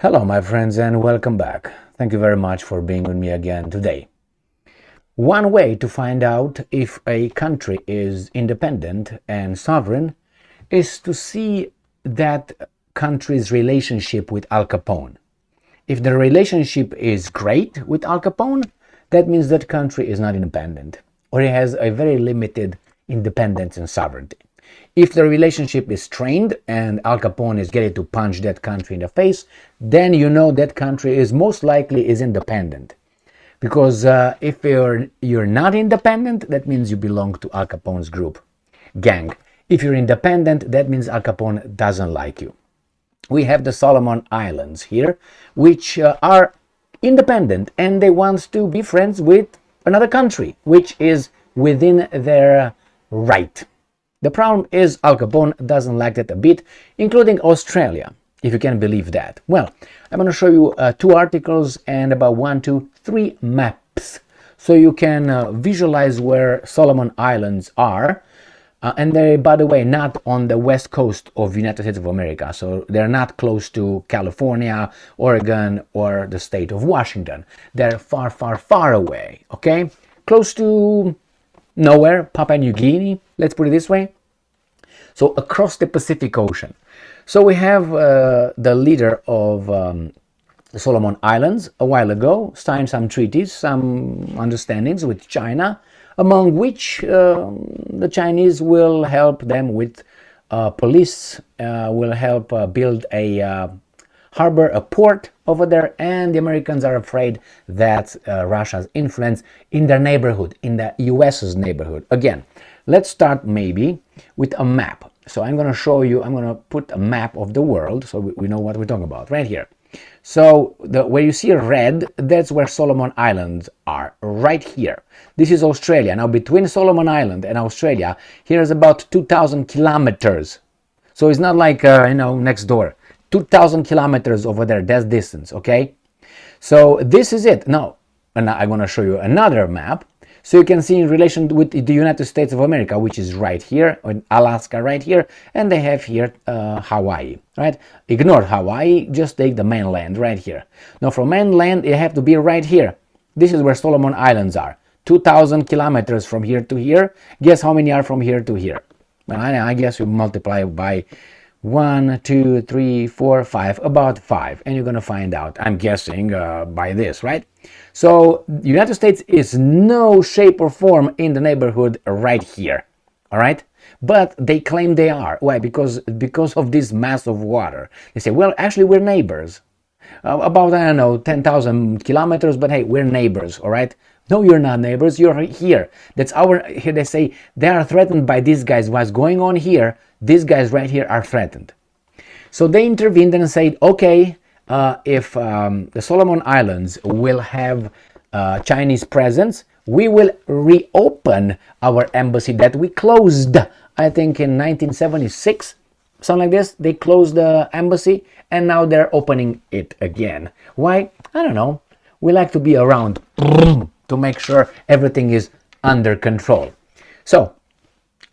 Hello, my friends, and welcome back. Thank you very much for being with me again today. One way to find out if a country is independent and sovereign is to see that country's relationship with Al Capone. If the relationship is great with Al Capone, that means that country is not independent, or it has a very limited independence and sovereignty. If the relationship is strained and Al Capone is getting to punch that country in the face, then you know that country is most likely is independent. Because if you're not independent, that means you belong to Al Capone's group, gang. If you're independent, that means Al Capone doesn't like you. We have the Solomon Islands here, which are independent and they want to be friends with another country, which is within their right. The problem is Al Capone doesn't like that a bit, including Australia, if you can believe that. Well, I'm going to show you two articles and about 1, 2, 3 maps, so you can visualize where Solomon Islands are. And they're, by the way, not on the west coast of the United States of America, so they're not close to California, Oregon, or the state of Washington. They're far, far, far away, okay? Close to nowhere, Papua New Guinea, let's put it this way. So across the Pacific Ocean. So we have the leader of the Solomon Islands a while ago signed some treaties, some understandings with China, among which the Chinese will help them with police, will help build a harbor, a port over there, and the Americans are afraid that Russia's influence in their neighborhood, in the US's neighborhood. Again, let's start maybe with a map. So I'm going to show you, I'm going to put a map of the world so we know what we're talking about right here. So where you see red, that's where Solomon Islands are, right here. This is Australia. Now between Solomon Island and Australia, here's about 2,000 kilometers. So it's not like, next door. 2,000 kilometers over there, that's distance, okay? So this is it. Now, and I'm going to show you another map. So you can see in relation with the United States of America, which is right here, and Alaska right here, and they have here Hawaii, right? Ignore Hawaii, just take the mainland right here. Now from mainland, you have to be right here. This is where Solomon Islands are, 2,000 kilometers from here to here. Guess how many are from here to here? Well, I guess you multiply by 1, 2, 3, 4, 5, about 5, and you're gonna find out, I'm guessing, by this, right? So the United States is no shape or form in the neighborhood right here, all right? But they claim they are. Why? Because of this mass of water. They say, well, actually we're neighbors. About, I don't know, 10,000 kilometers, but hey, we're neighbors, all right? No, you're not neighbors, you're here. That's here they say they are threatened by these guys. What's going on here, these guys right here are threatened. So they intervened and said, okay, if the Solomon Islands will have Chinese presence, we will reopen our embassy that we closed, I think in 1976, something like this. They closed the embassy and now they're opening it again. Why? I don't know. We like to be around to make sure everything is under control. So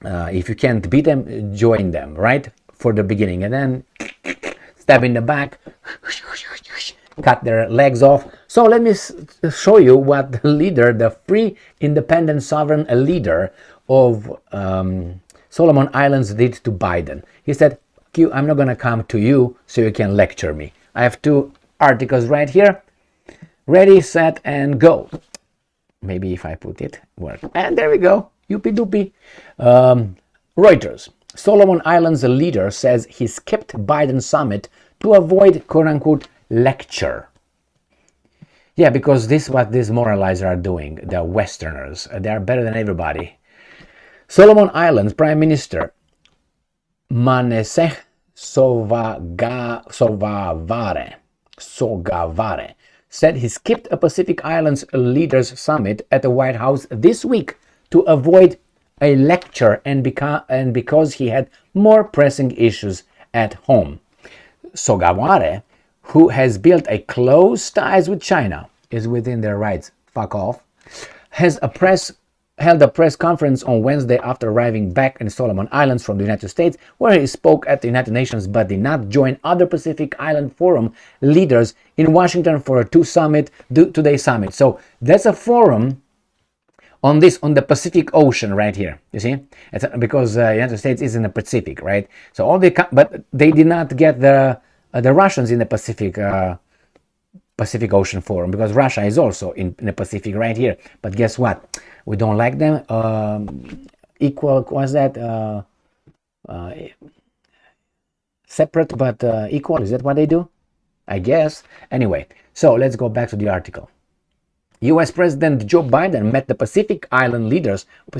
if you can't beat them, join them, right? For the beginning, and then stab in the back, cut their legs off. So let me show you what the leader, the free, independent, sovereign leader of Solomon Islands did to Biden. He said, I'm not going to come to you so you can lecture me. I have two articles right here. Ready, set, and go. Maybe if I put it, work. And there we go. Youpie doopie. Reuters. Solomon Islands leader says he skipped Biden summit to avoid quote-unquote lecture. Yeah, because this is what these moralizers are doing, the Westerners. They are better than everybody. Solomon Islands Prime Minister Manaseh Sogavare said he skipped a Pacific Islands leaders summit at the White House this week to avoid a lecture and because he had more pressing issues at home. Sogavare, who has built a close ties with China, is within their rights, fuck off, has a press held a press conference on Wednesday after arriving back in Solomon Islands from the United States, where he spoke at the United Nations but did not join other Pacific Island Forum leaders in Washington for a two-day summit. So that's a forum on the Pacific Ocean right here. You see, because the United States is in the Pacific, right? So but they did not get the Russians in the Pacific Ocean Forum, because Russia is also in the Pacific right here. But guess what? We don't like them. Equal, what's that? Separate but equal. Is that what they do? I guess. Anyway, so let's go back to the article. U.S. President Joe Biden met the Pacific Island leaders for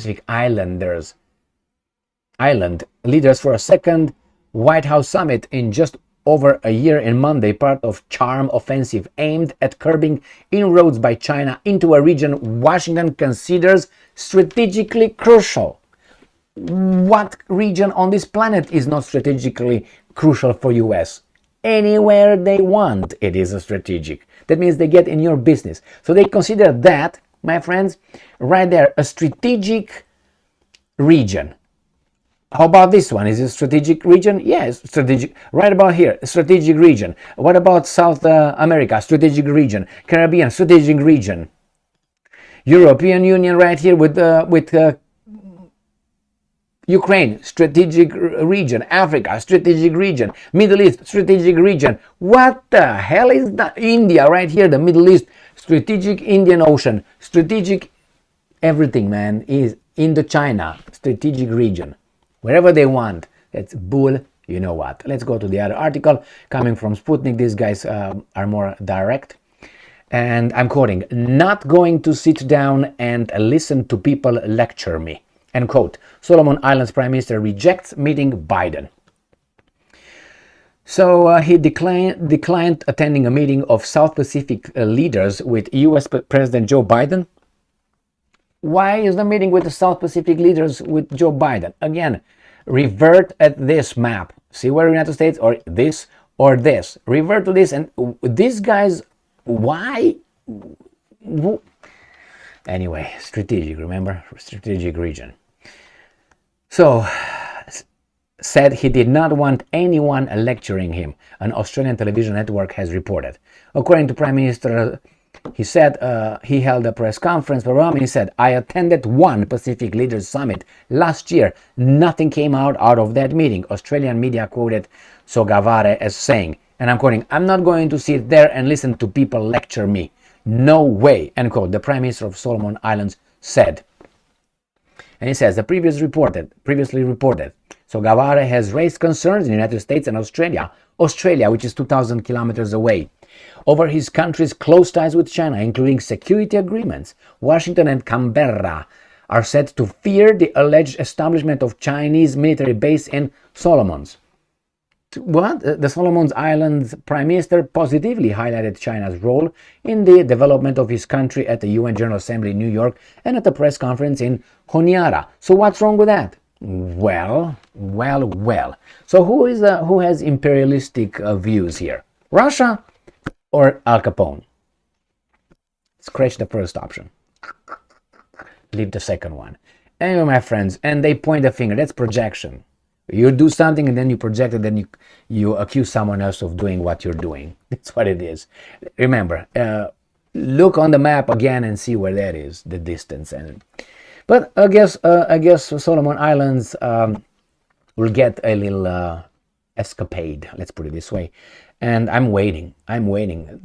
a second White House summit in just over a year in Monday, part of Charm offensive aimed at curbing inroads by China into a region Washington considers strategically crucial. What region on this planet is not strategically crucial for US? Anywhere they want, it is a strategic. That means they get in your business. So they consider that, my friends, right there, a strategic region. How about this one? Is it a strategic region? Yes, strategic. Right about here, strategic region. What about South America? Strategic region. Caribbean, strategic region. European Union right here with Ukraine, strategic region. Africa, strategic region. Middle East, strategic region. What the hell is that? India right here, the Middle East, strategic Indian Ocean. Strategic everything, man, is Indochina, strategic region. Wherever they want. That's bull, you know what. Let's go to the other article coming from Sputnik. These guys are more direct. And I'm quoting, "Not going to sit down and listen to people lecture me." End quote. Solomon Islands Prime Minister rejects meeting Biden. So he declined attending a meeting of South Pacific leaders with U.S. President Joe Biden. Why is the meeting with the South Pacific leaders with Joe Biden? Again, revert at this map. See where the United States or this or this. Revert to this, and these guys, why? Anyway, strategic, remember? Strategic region. So, said he did not want anyone lecturing him, an Australian television network has reported. According to Prime Minister, he said he held a press conference, and he said, "I attended one Pacific Leaders Summit last year. Nothing came out of that meeting." Australian media quoted Sogavare as saying, and I'm quoting, "I'm not going to sit there and listen to people lecture me. No way," end quote, the Prime Minister of Solomon Islands said. And he says, previously reported, Sogavare has raised concerns in the United States and Australia, which is 2,000 kilometers away, over his country's close ties with China, including security agreements. Washington and Canberra are said to fear the alleged establishment of Chinese military base in Solomons. The Solomon Islands Prime Minister positively highlighted China's role in the development of his country at the UN General Assembly in New York and at the press conference in Honiara. So what's wrong with that? Well. So who has imperialistic views here? Russia or Al Capone? Scratch the first option. Leave the second one. Anyway, my friends, and they point the finger. That's projection. You do something and then you project it, then you accuse someone else of doing what you're doing. That's what it is. Remember, look on the map again and see where that is, the distance. But I guess Solomon Islands will get a little escapade, let's put it this way. And I'm waiting.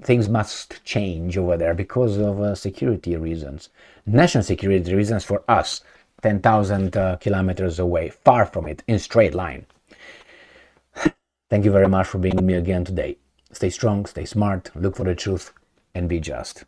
Things must change over there because of security reasons. National security reasons for us. 10,000 kilometers away, far from it, in straight line. Thank you very much for being with me again today. Stay strong, stay smart, look for the truth, and be just.